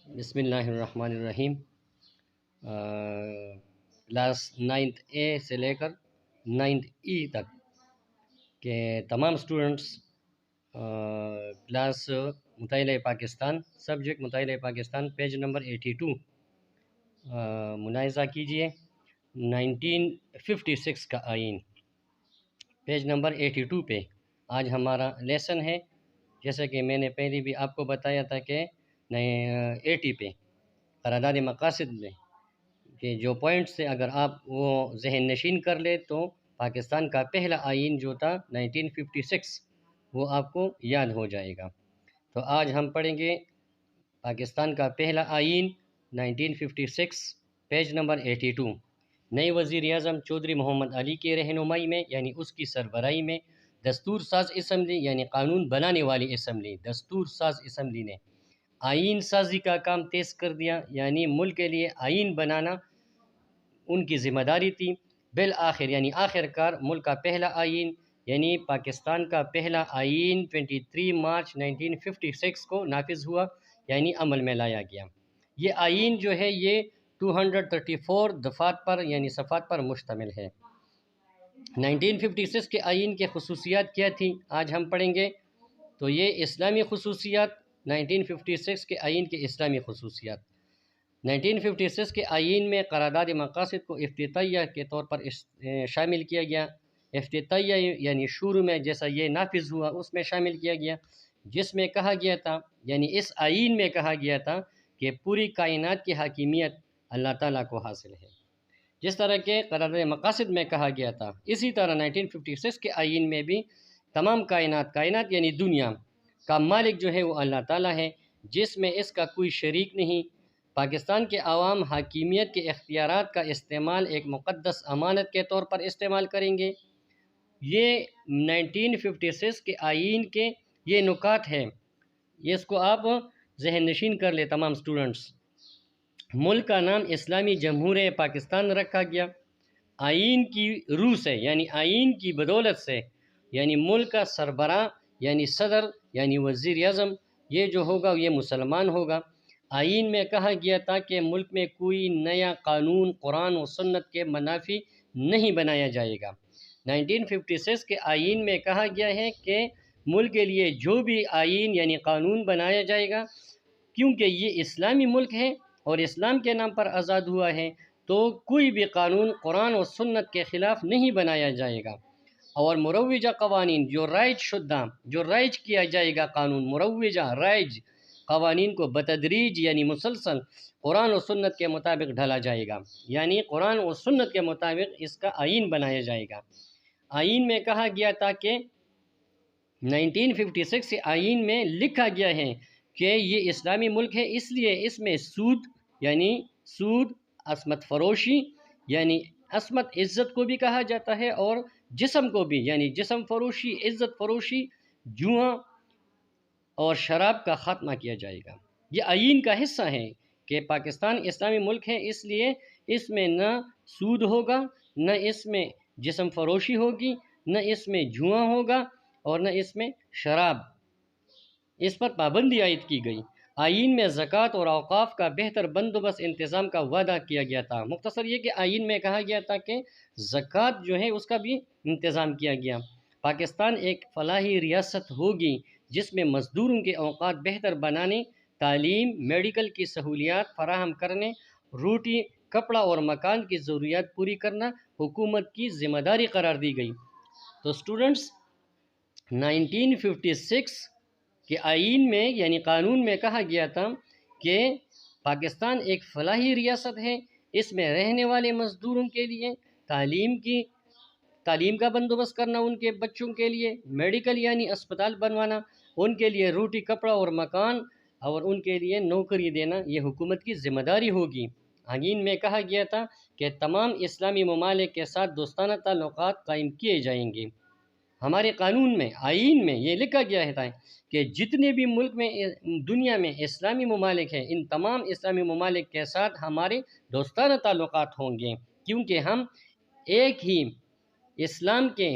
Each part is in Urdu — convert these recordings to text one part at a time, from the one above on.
بسم اللہ الرحمن الرحیم۔ کلاس 9th اے سے لے کر 9th ای تک کے تمام سٹوڈنٹس کلاس مطالعہ پاکستان سبجیکٹ مطالعہ پاکستان پیج نمبر 82 ملاحظہ کیجئے۔ 1956 کا آئین پیج نمبر 82 پہ آج ہمارا لیسن ہے۔ جیسا کہ میں نے پہلے بھی آپ کو بتایا تھا کہ 80 پہ قرارداد مقاصد میں کہ جو پوائنٹس سے اگر آپ وہ ذہن نشین کر لے تو پاکستان کا پہلا آئین جو تھا 1956 وہ آپ کو یاد ہو جائے گا۔ تو آج ہم پڑھیں گے پاکستان کا پہلا آئین 1956 پیج نمبر 82۔ نئے وزیر اعظم چودھری محمد علی کے رہنمائی میں یعنی اس کی سربراہی میں دستور ساز اسمبلی یعنی قانون بنانے والی اسمبلی دستور ساز اسمبلی نے آئین سازی کا کام تیز کر دیا، یعنی ملک کے لیے آئین بنانا ان کی ذمہ داری تھی۔ بالآخر یعنی آخر کار ملک کا پہلا آئین یعنی پاکستان کا پہلا آئین 23 مارچ 1956 کو نافذ ہوا، یعنی عمل میں لایا گیا۔ یہ آئین جو ہے یہ 234 دفعات پر یعنی صفحات پر مشتمل ہے۔ 1956 کے آئین کے خصوصیات کیا تھی آج ہم پڑھیں گے۔ تو یہ اسلامی خصوصیات 1956 کے آئین کے اسلامی خصوصیات۔ 1956 کے آئین میں قرارداد مقاصد کو افتتاحیہ کے طور پر شامل کیا گیا۔ افتتاحیہ یعنی شروع میں جیسا یہ نافذ ہوا اس میں شامل کیا گیا، جس میں کہا گیا تھا یعنی اس آئین میں کہا گیا تھا کہ پوری کائنات کی حاکمیت اللہ تعالیٰ کو حاصل ہے۔ جس طرح کے قرارداد مقاصد میں کہا گیا تھا اسی طرح 1956 کے آئین میں بھی تمام کائنات یعنی دنیا کا مالک جو ہے وہ اللہ تعالیٰ ہے، جس میں اس کا کوئی شریک نہیں۔ پاکستان کے عوام حاکمیت کے اختیارات کا استعمال ایک مقدس امانت کے طور پر استعمال کریں گے۔ یہ 1956 کے آئین کے یہ نکات ہیں، اس کو آپ ذہن نشین کر لیں تمام سٹوڈنٹس۔ ملک کا نام اسلامی جمہوریہ پاکستان رکھا گیا۔ آئین کی روح سے یعنی آئین کی بدولت سے یعنی ملک کا سربراہ یعنی صدر یعنی وزیر اعظم یہ جو ہوگا یہ مسلمان ہوگا۔ آئین میں کہا گیا تھا کہ ملک میں کوئی نیا قانون قرآن و سنت کے منافی نہیں بنایا جائے گا۔ 1956 کے آئین میں کہا گیا ہے کہ ملک کے لیے جو بھی آئین یعنی قانون بنایا جائے گا، کیونکہ یہ اسلامی ملک ہے اور اسلام کے نام پر آزاد ہوا ہے، تو کوئی بھی قانون قرآن و سنت کے خلاف نہیں بنایا جائے گا، اور مروجہ قوانین جو رائج کیا جائے گا قانون مروجہ رائج قوانین کو بتدریج یعنی مسلسل قرآن و سنت کے مطابق ڈھالا جائے گا، یعنی قرآن و سنت کے مطابق اس کا آئین بنایا جائے گا۔ آئین میں کہا گیا تھا کہ 1956 کے آئین میں لکھا گیا ہے کہ یہ اسلامی ملک ہے، اس لیے اس میں سود عصمت فروشی یعنی عصمت عزت کو بھی کہا جاتا ہے، اور جسم کو بھی یعنی جسم فروشی عزت فروشی جوا اور شراب کا خاتمہ کیا جائے گا۔ یہ آئین کا حصہ ہے کہ پاکستان اسلامی ملک ہے، اس لیے اس میں نہ سود ہوگا، نہ اس میں جسم فروشی ہوگی، نہ اس میں جوا ہوگا، اور نہ اس میں شراب، اس پر پابندی عائد کی گئی۔ آئین میں زکوٰۃ اور اوقاف کا بہتر بندوبست انتظام کا وعدہ کیا گیا تھا۔ مختصر یہ کہ آئین میں کہا گیا تھا کہ زکوٰۃ جو ہے اس کا بھی انتظام کیا گیا۔ پاکستان ایک فلاحی ریاست ہوگی جس میں مزدوروں کے اوقات بہتر بنانے، تعلیم، میڈیکل کی سہولیات فراہم کرنے، روٹی، کپڑا اور مکان کی ضروریات پوری کرنا حکومت کی ذمہ داری قرار دی گئی۔ تو سٹوڈنٹس 1956 کے آئین میں یعنی قانون میں کہا گیا تھا کہ پاکستان ایک فلاحی ریاست ہے، اس میں رہنے والے مزدوروں کے لیے تعلیم کا بندوبست کرنا، ان کے بچوں کے لیے میڈیکل یعنی اسپتال بنوانا، ان کے لیے روٹی کپڑا اور مکان، اور ان کے لیے نوکری دینا یہ حکومت کی ذمہ داری ہوگی۔ آئین میں کہا گیا تھا کہ تمام اسلامی ممالک کے ساتھ دوستانہ تعلقات قائم کیے جائیں گے۔ ہمارے قانون میں آئین میں یہ لکھا گیا ہے کہ جتنے بھی ملک میں دنیا میں اسلامی ممالک ہیں ان تمام اسلامی ممالک کے ساتھ ہمارے دوستانہ تعلقات ہوں گے، کیونکہ ہم ایک ہی اسلام کے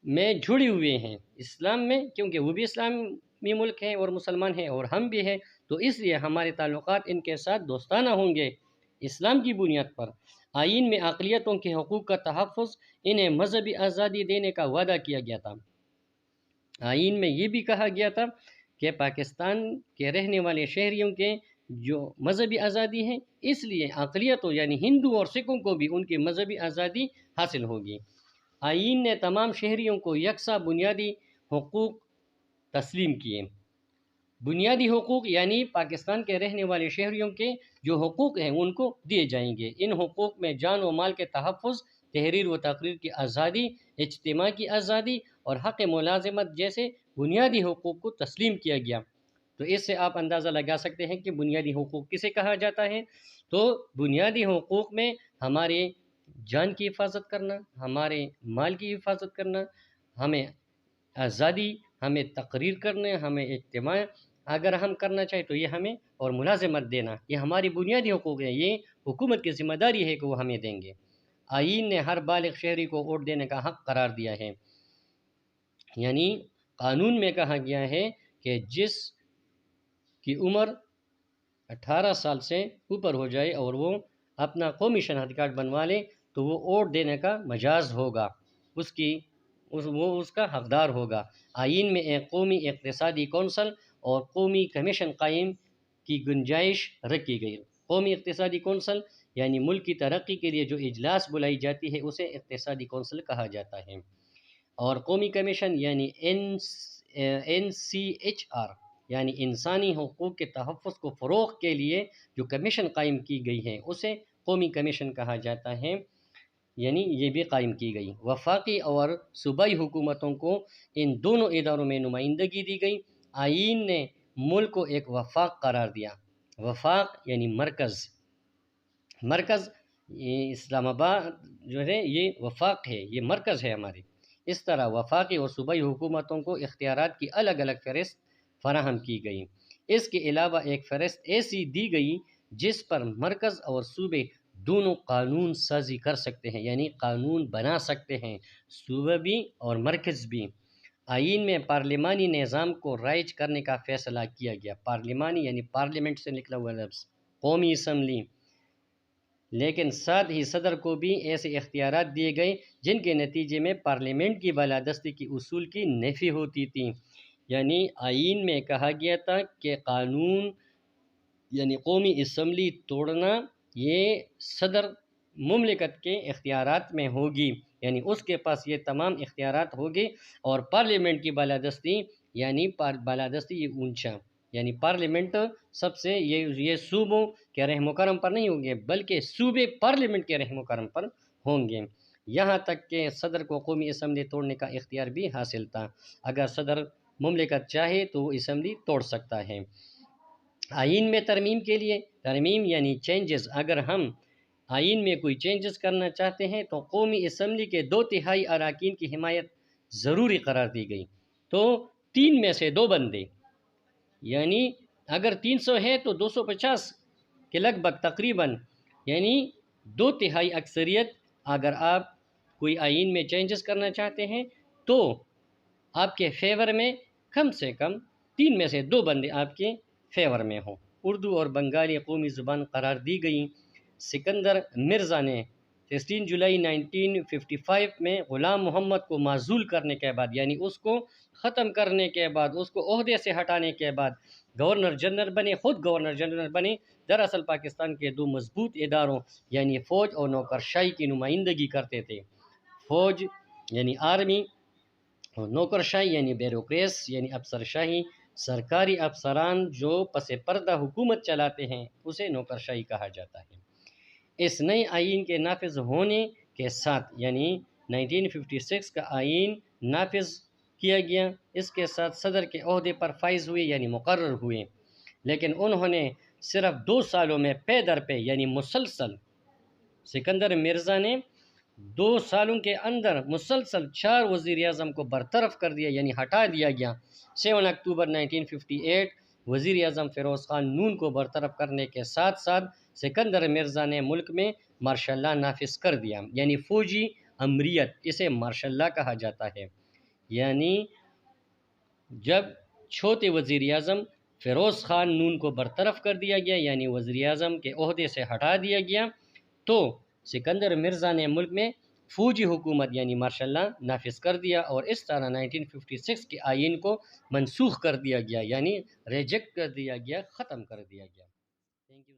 میں جڑے ہوئے ہیں۔ اسلام میں کیونکہ وہ بھی اسلامی ملک ہیں اور مسلمان ہیں اور ہم بھی ہیں، تو اس لیے ہمارے تعلقات ان کے ساتھ دوستانہ ہوں گے اسلام کی بنیاد پر۔ آئین میں اقلیتوں کے حقوق کا تحفظ، انہیں مذہبی آزادی دینے کا وعدہ کیا گیا تھا۔ آئین میں یہ بھی کہا گیا تھا کہ پاکستان کے رہنے والے شہریوں کے جو مذہبی آزادی ہے، اس لیے اقلیتوں یعنی ہندو اور سکھوں کو بھی ان کی مذہبی آزادی حاصل ہوگی۔ آئین نے تمام شہریوں کو یکساں بنیادی حقوق تسلیم کیے۔ بنیادی حقوق یعنی پاکستان کے رہنے والے شہریوں کے جو حقوق ہیں ان کو دیے جائیں گے۔ ان حقوق میں جان و مال کے تحفظ، تحریر و تقریر کی آزادی، اجتماع کی آزادی اور حق ملازمت جیسے بنیادی حقوق کو تسلیم کیا گیا۔ تو اس سے آپ اندازہ لگا سکتے ہیں کہ بنیادی حقوق کسے کہا جاتا ہے۔ تو بنیادی حقوق میں ہمارے جان کی حفاظت کرنا، ہمارے مال کی حفاظت کرنا، ہمیں آزادی، ہمیں تقریر کرنے، ہمیں اجتماع اگر ہم کرنا چاہیں تو یہ ہمیں، اور ملازمت دینا، یہ ہماری بنیادی حقوق ہیں، یہ حکومت کی ذمہ داری ہے کہ وہ ہمیں دیں گے۔ آئین نے ہر بالغ شہری کو ووٹ دینے کا حق قرار دیا ہے، یعنی قانون میں کہا گیا ہے کہ جس کی عمر 18 سال سے اوپر ہو جائے اور وہ اپنا قومی شناختی کارڈ بنوا لے تو وہ ووٹ دینے کا مجاز ہوگا، وہ اس کا حقدار ہوگا۔ آئین میں ایک قومی اقتصادی کونسل اور قومی کمیشن قائم کی گنجائش رکھی گئی۔ قومی اقتصادی کونسل یعنی ملک کی ترقی کے لیے جو اجلاس بلائی جاتی ہے اسے اقتصادی کونسل کہا جاتا ہے، اور قومی کمیشن یعنی NCHR یعنی انسانی حقوق کے تحفظ کو فروغ کے لیے جو کمیشن قائم کی گئی ہے اسے قومی کمیشن کہا جاتا ہے، یعنی یہ بھی قائم کی گئی۔ وفاقی اور صوبائی حکومتوں کو ان دونوں اداروں میں نمائندگی دی گئی۔ آئین نے ملک کو ایک وفاق قرار دیا۔ وفاق یعنی مرکز اسلام آباد جو ہے یہ وفاق ہے، یہ مرکز ہے ہمارے۔ اس طرح وفاقی اور صوبائی حکومتوں کو اختیارات کی الگ الگ فہرست فراہم کی گئی۔ اس کے علاوہ ایک فہرست ایسی دی گئی جس پر مرکز اور صوبے دونوں قانون سازی کر سکتے ہیں، یعنی قانون بنا سکتے ہیں، صوبہ بھی اور مرکز بھی۔ آئین میں پارلیمانی نظام کو رائج کرنے کا فیصلہ کیا گیا۔ پارلیمانی یعنی پارلیمنٹ سے نکلا ہوا لفظ، قومی اسمبلی۔ لیکن ساتھ ہی صدر کو بھی ایسے اختیارات دیے گئے جن کے نتیجے میں پارلیمنٹ کی بالادستی کی اصول کی نفی ہوتی تھی۔ یعنی آئین میں کہا گیا تھا کہ قانون یعنی قومی اسمبلی توڑنا یہ صدر مملکت کے اختیارات میں ہوگی، یعنی اس کے پاس یہ تمام اختیارات ہوگی، اور پارلیمنٹ کی بالادستی یعنی بالادستی یہ اونچا، یعنی پارلیمنٹ سب سے یہ صوبوں کے رحم و کرم پر نہیں ہوں گے بلکہ صوبے پارلیمنٹ کے رحم و کرم پر ہوں گے۔ یہاں تک کہ صدر کو قومی اسمبلی توڑنے کا اختیار بھی حاصل تھا، اگر صدر مملکت چاہے تو وہ اسمبلی توڑ سکتا ہے۔ آئین میں ترمیم کے لیے، ترمیم یعنی چینجز، اگر ہم آئین میں کوئی چینجز کرنا چاہتے ہیں تو قومی اسمبلی کے 2/3 اراکین کی حمایت ضروری قرار دی گئی۔ تو 3 میں سے 2 بندے، یعنی اگر 300 ہے تو 250 کے لگ بھگ تقریباً، یعنی 2/3 اکثریت اگر آپ کوئی آئین میں چینجز کرنا چاہتے ہیں تو آپ کے فیور میں کم سے کم 3 میں سے 2 بندے آپ کے فیور میں ہوں۔ اردو اور بنگالی قومی زبان قرار دی گئی۔ سکندر مرزا نے 16 جولائی 1955 میں غلام محمد کو معزول کرنے کے بعد، یعنی اس کو ختم کرنے کے بعد، اس کو عہدے سے ہٹانے کے بعد گورنر جنرل بنے، خود گورنر جنرل بنے۔ دراصل پاکستان کے 2 مضبوط اداروں یعنی فوج اور نوکرشاہی کی نمائندگی کرتے تھے۔ فوج یعنی آرمی اور نوکرشاہی یعنی بیوروکریس یعنی افسر شاہی، سرکاری افسران جو پس پردہ حکومت چلاتے ہیں اسے نوکرشاہی کہا جاتا ہے۔ اس نئے آئین کے نافذ ہونے کے ساتھ یعنی 1956 کا آئین نافذ کیا گیا، اس کے ساتھ صدر کے عہدے پر فائز ہوئے یعنی مقرر ہوئے، لیکن انہوں نے صرف 2 سالوں میں پے در پے یعنی مسلسل، سکندر مرزا نے 2 سالوں کے اندر مسلسل 4 وزیر اعظم کو برطرف کر دیا یعنی ہٹا دیا گیا۔ 7 اکتوبر 1958 وزیر اعظم فیروز خان نون کو برطرف کرنے کے ساتھ ساتھ سکندر مرزا نے ملک میں مارشل لا نافذ کر دیا، یعنی فوجی امریت، اسے مارشل لا کہا جاتا ہے۔ یعنی جب چھوٹے وزیر اعظم فیروز خان نون کو برطرف کر دیا گیا، یعنی وزیر اعظم کے عہدے سے ہٹا دیا گیا، تو سکندر مرزا نے ملک میں فوجی حکومت یعنی مارشل لا نافذ کر دیا، اور اس طرح 1956 کے آئین کو منسوخ کر دیا گیا، یعنی ریجیکٹ کر دیا گیا، ختم کر دیا گیا۔ Thank you.